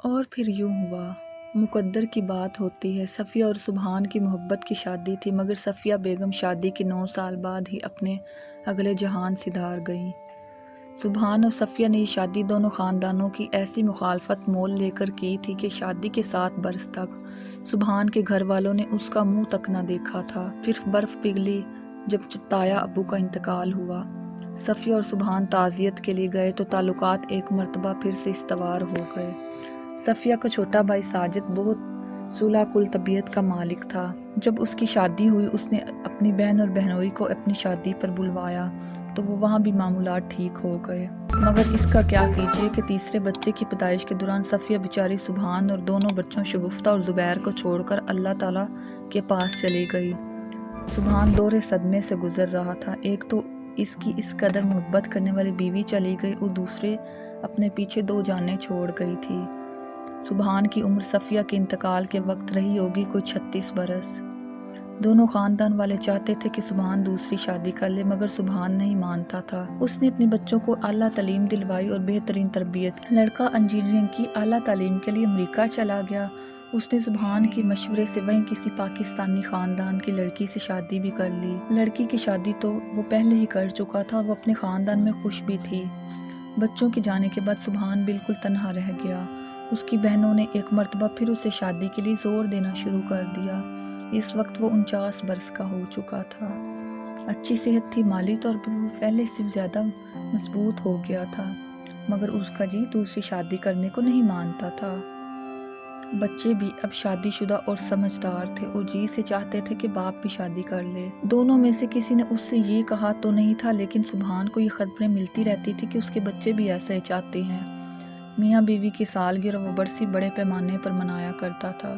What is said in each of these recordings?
اور پھر یوں ہوا۔ مقدر کی بات ہوتی ہے، صفیہ اور سبحان کی محبت کی شادی تھی، مگر صفیہ بیگم شادی کے 9 سال بعد ہی اپنے اگلے جہان سدھار گئیں۔ سبحان اور صفیہ نے یہ شادی دونوں خاندانوں کی ایسی مخالفت مول لے کر کی تھی کہ شادی کے 7 برس تک سبحان کے گھر والوں نے اس کا منہ تک نہ دیکھا تھا۔ پھر برف پگھلی جب تایا ابو کا انتقال ہوا۔ صفیہ اور سبحان تعزیت کے لیے گئے تو تعلقات ایک مرتبہ پھر سے استوار ہو گئے۔ صفیہ کا چھوٹا بھائی ساجد بہت صلح کل طبیعت کا مالک تھا۔ جب اس کی شادی ہوئی اس نے اپنی بہن اور بہنوئی کو اپنی شادی پر بلوایا تو وہ وہاں بھی معمولات ٹھیک ہو گئے، مگر اس کا کیا کیجیے کہ تیسرے بچے کی پیدائش کے دوران صفیہ بیچاری سبحان اور دونوں بچوں شگفتہ اور زبیر کو چھوڑ کر اللہ تعالیٰ کے پاس چلی گئی۔ سبحان دورِ صدمے سے گزر رہا تھا۔ ایک تو اس کی اس قدر محبت کرنے والی بیوی چلی گئی اور دوسرے اپنے پیچھے 2 جانیں چھوڑ گئی تھی۔ سبحان کی عمر صفیہ کے انتقال کے وقت رہی ہوگی کوئی 36 برس۔ دونوں خاندان والے چاہتے تھے کہ سبحان دوسری شادی کر لے، مگر سبحان نہیں مانتا تھا۔ اس نے اپنے بچوں کو اعلیٰ تعلیم دلوائی اور بہترین تربیت۔ لڑکا انجینئرنگ کی اعلیٰ تعلیم کے لیے امریکہ چلا گیا۔ اس نے سبحان کے مشورے سے وہیں کسی پاکستانی خاندان کی لڑکی سے شادی بھی کر لی۔ لڑکی کی شادی تو وہ پہلے ہی کر چکا تھا، وہ اپنے خاندان میں خوش بھی تھی۔ بچوں کے جانے کے بعد سبحان بالکل تنہا رہ گیا۔ اس کی بہنوں نے ایک مرتبہ پھر اسے شادی کے لیے زور دینا شروع کر دیا۔ اس وقت وہ 49 برس کا ہو چکا تھا۔ اچھی صحت تھی، مالی طور پر وہ پہلے سے زیادہ مضبوط ہو گیا تھا، مگر اس کا جی دوسری شادی کرنے کو نہیں مانتا تھا۔ بچے بھی اب شادی شدہ اور سمجھدار تھے اور جی سے چاہتے تھے کہ باپ بھی شادی کر لے۔ دونوں میں سے کسی نے اس سے یہ کہا تو نہیں تھا، لیکن سبحان کو یہ خبریں ملتی رہتی تھی کہ اس کے بچے بھی ایسا ہی چاہتے ہیں۔ میاں بیوی کی سالگرہ و برسی بڑے پیمانے پر منایا کرتا تھا۔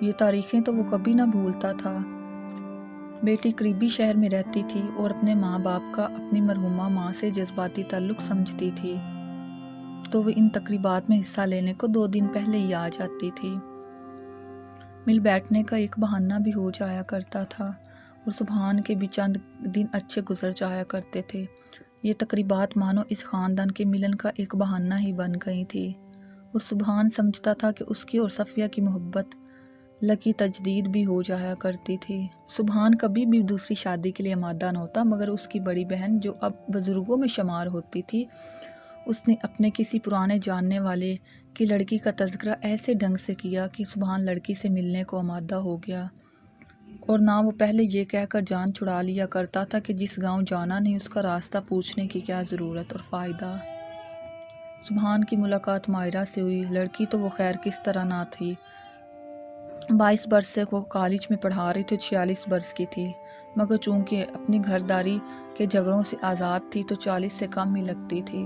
یہ تاریخیں تو وہ کبھی نہ بھولتا تھا۔ بیٹی قریبی شہر میں رہتی تھی اور اپنے ماں باپ کا اپنی مرحومہ ماں سے جذباتی تعلق سمجھتی تھی، تو وہ ان تقریبات میں حصہ لینے کو 2 دن پہلے ہی آ جاتی تھی۔ مل بیٹھنے کا ایک بہانہ بھی ہو جایا کرتا تھا اور سبحان کے بھی چند دن اچھے گزر جایا کرتے تھے۔ یہ تقریبات مانو اس خاندان کے ملن کا ایک بہانہ ہی بن گئی تھی، اور سبحان سمجھتا تھا کہ اس کی اور صفیہ کی محبت لکی تجدید بھی ہو جایا کرتی تھی۔ سبحان کبھی بھی دوسری شادی کے لیے آمادہ نہ ہوتا، مگر اس کی بڑی بہن جو اب بزرگوں میں شمار ہوتی تھی، اس نے اپنے کسی پرانے جاننے والے کی لڑکی کا تذکرہ ایسے ڈھنگ سے کیا کہ سبحان لڑکی سے ملنے کو آمادہ ہو گیا، اور نہ وہ پہلے یہ کہہ کر جان چھڑا لیا کرتا تھا کہ جس گاؤں جانا نہیں اس کا راستہ پوچھنے کی کیا ضرورت اور فائدہ۔ سبحان کی ملاقات مائرہ سے ہوئی۔ لڑکی تو وہ خیر کس طرح نہ تھی۔ 22 برس سے وہ کالج میں پڑھا رہی تھی، 46 برس کی تھی، مگر چونکہ اپنی گھرداری کے جھگڑوں سے آزاد تھی تو 40 سے کم ہی لگتی تھی۔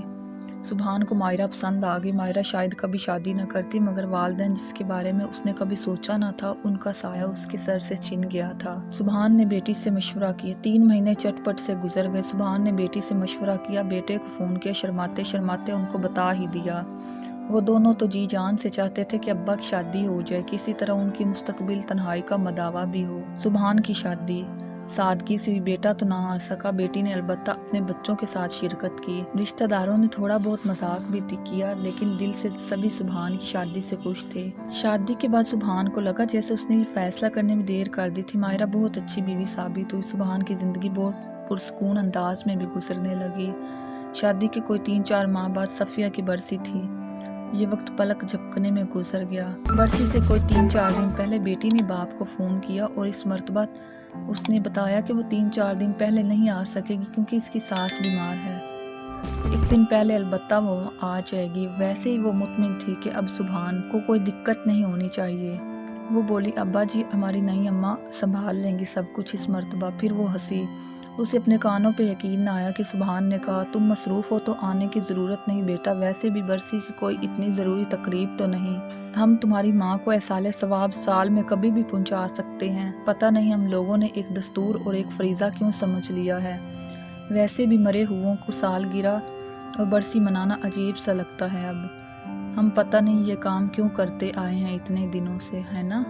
سبحان کو مائرہ پسند آ گئی۔ مائرہ شاید کبھی شادی نہ کرتی، مگر والدین جس کے بارے میں اس نے کبھی سوچا نہ تھا، ان کا سایہ اس کے سر سے چھن گیا تھا۔ سبحان نے بیٹی سے مشورہ کیا۔ 3 مہینے چٹ پٹ سے گزر گئے۔ سبحان نے بیٹی سے مشورہ کیا، بیٹے کو فون کیا، شرماتے شرماتے ان کو بتا ہی دیا۔ وہ دونوں تو جی جان سے چاہتے تھے کہ ابا کی شادی ہو جائے، کسی طرح ان کی مستقبل تنہائی کا مداوا بھی ہو۔ سبحان کی شادی سادگی سے ہوئی۔ بیٹا تو نہ آ سکا، بیٹی نے البتہ اپنے بچوں کے ساتھ شرکت کی۔ رشتہ داروں نے تھوڑا بہت مذاق بھی کیا، لیکن دل سے سبھی سبحان کی شادی سے خوش تھے۔ شادی کے بعد سبحان کو لگا جیسے اس نے یہ فیصلہ کرنے میں دیر کر دی تھی۔ مائرہ بہت اچھی بیوی ثابت ہوئی۔ سبحان کی زندگی بہت پرسکون انداز میں بھی گزرنے لگی۔ شادی کے کوئی 3-4 ماہ بعد صفیہ کی برسی تھی۔ یہ وقت پلک جھپکنے میں گزر گیا۔ برسی سے کوئی 3-4 دن پہلے بیٹی نے باپ کو فون کیا اور اس مرتبہ اس نے بتایا کہ وہ 3-4 دن پہلے نہیں آ سکے گی کیونکہ اس کی ساس بیمار ہے۔ 1 دن پہلے البتہ وہ آ جائے گی۔ ویسے ہی وہ مطمئن تھی کہ اب سبحان کو کوئی دقت نہیں ہونی چاہیے۔ وہ بولی، ابا جی ہماری نئی اماں سنبھال لیں گی سب کچھ اس مرتبہ۔ پھر وہ ہنسی۔ اسے اپنے کانوں پہ یقین نہ آیا کہ سبحان نے کہا، تم مصروف ہو تو آنے کی ضرورت نہیں بیٹا، ویسے بھی برسی کی کوئی اتنی ضروری تقریب تو نہیں۔ ہم تمہاری ماں کو ایصال ثواب سال میں کبھی بھی پہنچا سکتے ہیں۔ پتہ نہیں ہم لوگوں نے ایک دستور اور ایک فریضہ کیوں سمجھ لیا ہے، ویسے بھی مرے ہوئوں کو سالگرہ اور برسی منانا عجیب سا لگتا ہے اب۔ ہم پتہ نہیں یہ کام کیوں کرتے آئے ہیں اتنے دنوں سے، ہے نا؟